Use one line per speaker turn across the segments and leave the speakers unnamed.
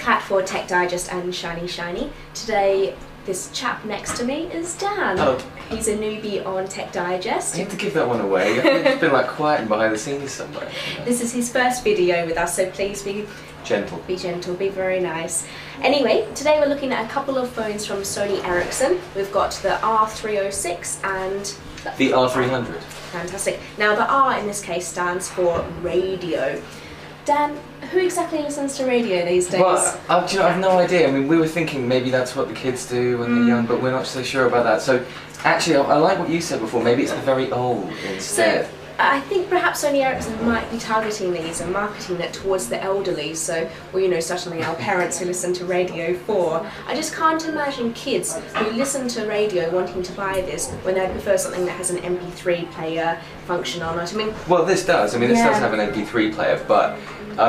Kat for Tech Digest and Shiny Shiny. Today, this chap next to me is Dan.
Hello.
He's a newbie on Tech Digest.
You have to give that one away. It's been like quiet and behind the scenes somewhere. You know?
This is his first video with us, so please be
gentle.
Be gentle, be very nice. Anyway, today we're looking at a couple of phones from Sony Ericsson. We've got the R306 and
the R300.
Fantastic. Now the R in this case stands for radio. Dan, who exactly listens to radio these days?
Well, do you know, I have no idea. I mean, we were thinking maybe that's what the kids do when they're young, but we're not so sure about that. So, actually, I like what you said before. Maybe it's the very old instead.
So, I think perhaps Sony Ericsson might be targeting these and marketing it towards the elderly, so, well, you know, certainly our parents who listen to Radio 4. I just can't imagine kids who listen to radio wanting to buy this when they prefer something that has an MP3 player function on it. I mean,
well, this does. I mean, this does have an MP3 player, but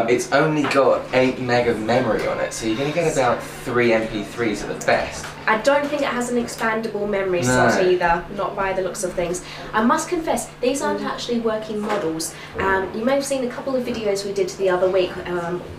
it's only got 8 meg of memory on it, so you're going to get about 3 MP3s at the best.
I don't think it has an expandable memory slot either, not by the looks of things. I must confess, these aren't actually working models. You may have seen a couple of videos we did the other week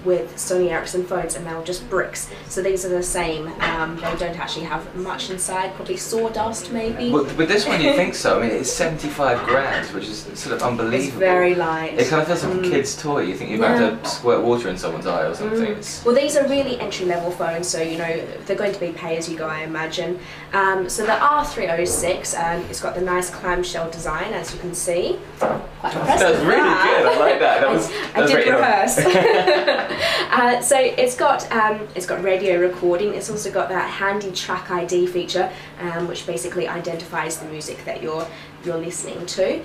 with Sony Ericsson phones, and they were just bricks. So these are the same. They don't actually have much inside, probably sawdust maybe.
Well, with this one you think so. I mean, it's 75 grams, which is sort of unbelievable.
It's very light.
It kind of feels like a kid's toy. You think you're about to squirt water in someone's eye or something.
Well, these are really entry-level phones, so you know they're going to be pay-as-you-go, I imagine. So the R306, it's got the nice clamshell design, as you can see. Quite impressive.
That was really good. I like that.
I did rehearse. So it's got radio recording. It's also got that handy track ID feature, which basically identifies the music that you're listening to.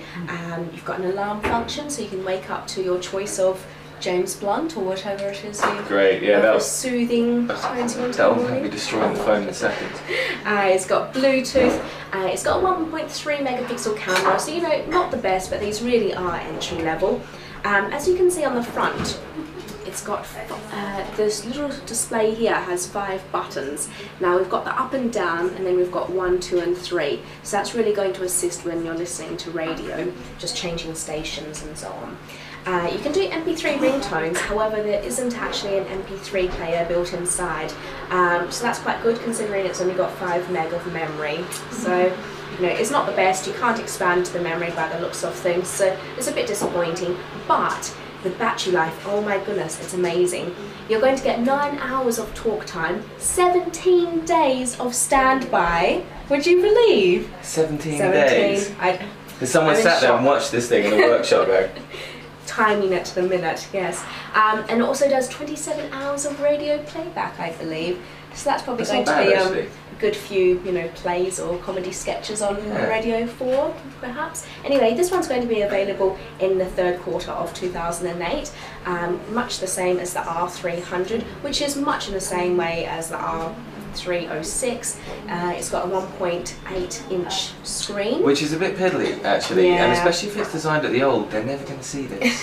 You've got an alarm function, so you can wake up to your choice of James Blunt or whatever it is.
Great, yeah, that was
soothing tones you want
that'll be destroying the phone in a second.
It's got Bluetooth. It's got a 1.3 megapixel camera, so you know, not the best, but these really are entry level. As you can see on the front, it's got this little display here has 5 buttons. Now we've got the up and down, and then we've got 1, 2 and 3. So that's really going to assist when you're listening to radio, just changing stations and so on. You can do MP3 ringtones, however there isn't actually an MP3 player built inside. So that's quite good considering it's only got 5 meg of memory. So, you know, it's not the best, you can't expand the memory by the looks of things, so it's a bit disappointing. But the battery life, oh my goodness, it's amazing. You're going to get 9 hours of talk time, 17 days of standby. Would you believe?
17 days? Did someone sat there and watched this thing in a workshop though?
Timing it to the minute, yes. And it also does 27 hours of radio playback, I believe. So that's probably going to be a good few, you know, plays or comedy sketches on Radio 4, perhaps. Anyway, this one's going to be available in the 3rd quarter of 2008, much the same as the R300, which is much in the same way as the R306. It's got a 1.8-inch screen.
Which is a bit piddly, actually, and especially if it's designed at the old, they're never going to see this.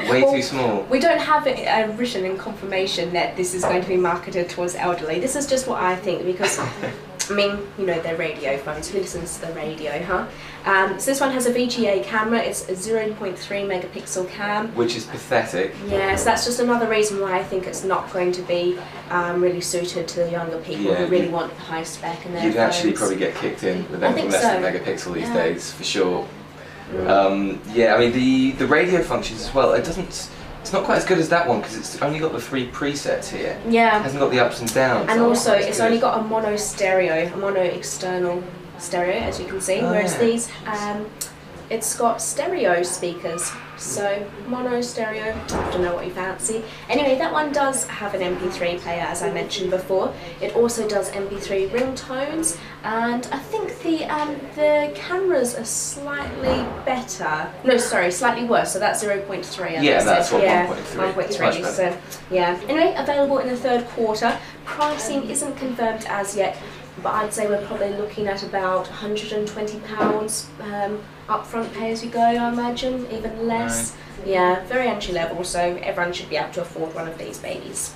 Way too small. We
don't have it written in confirmation that this is going to be marketed towards elderly. This is just what I think, because I mean, you know, they're radio phones. Who listens to the radio, huh? So this one has a Vga camera. It's a 0.3 megapixel cam.
Which is pathetic.
Yes, that's just another reason why I think it's not going to be really suited to the younger people who really want high spec in their phones.
You'd actually probably get kicked in with anything less than megapixel these days, for sure. Yeah, I mean the radio functions as well. It's not quite as good as that one because it's only got the 3 presets here. Yeah. It hasn't got the ups and downs.
And also, it's only got a mono stereo, a mono external stereo, as you can see. Whereas these, it's got stereo speakers. So mono, stereo, I don't know what you fancy. Anyway, that one does have an MP3 player, as I mentioned before. It also does MP3 ringtones, and I think the cameras are slightly better. No, sorry, slightly worse. So that's 0.3.
Yeah, that's what 1.3.
1.3. So yeah. Anyway, available in the 3rd quarter. Pricing isn't confirmed as yet, but I'd say we're probably looking at about £120 upfront pay as you go, I imagine, even less. Right. Yeah, very entry level, so everyone should be able to afford one of these babies.